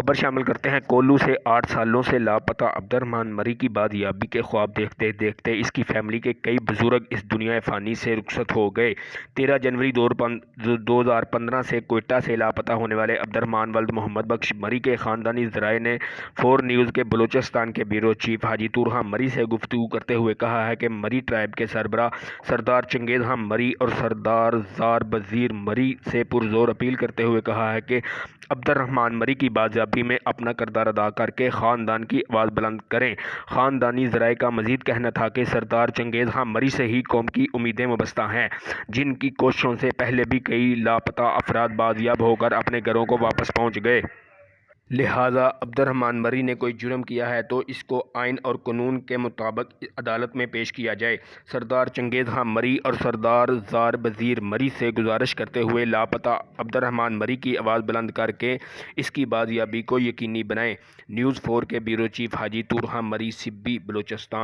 خبر شامل کرتے ہیں۔ کولو سے 8 سالوں سے لاپتہ عبدالرحمن مری کی بازیابی کے خواب دیکھتے دیکھتے اس کی فیملی کے کئی بزرگ اس دنیا فانی سے رخصت ہو گئے۔ 13 جنوری 2015 سے کوئٹہ سے لاپتہ ہونے والے عبدالرحمن ولد محمد بخش مری کے خاندانی ذرائع نے 4 نیوز کے بلوچستان کے بیورو چیف حاجی طورحان مری سے گفتگو کرتے ہوئے کہا ہے کہ مری ٹرائب کے سربراہ سردار چنگیز خان مری اور سردار زار بزیر مری سے پرزور اپیل کرتے ہوئے کہا ہے کہ عبدالرحمن مری کی بازیابی میں اپنا کردار ادا کر کے خاندان کی آواز بلند کریں۔ خاندانی ذرائع کا مزید کہنا تھا کہ سردار چنگیز خان مری سے ہی قوم کی امیدیں وابستہ ہیں، جن کی کوششوں سے پہلے بھی کئی لاپتہ افراد بازیاب ہو کر اپنے گھروں کو واپس پہنچ گئے۔ لہٰذا عبدالرحمن مری نے کوئی جرم کیا ہے تو اس کو آئین اور قانون کے مطابق عدالت میں پیش کیا جائے۔ سردار چنگیز خان مری اور سردار زار بزیر مری سے گزارش کرتے ہوئے لاپتہ عبدالرحمن مری کی آواز بلند کر کے اس کی بازیابی کو یقینی بنائیں۔ نیوز 4 کے بیورو چیف حاجی طورحان مری، سبی، بلوچستان۔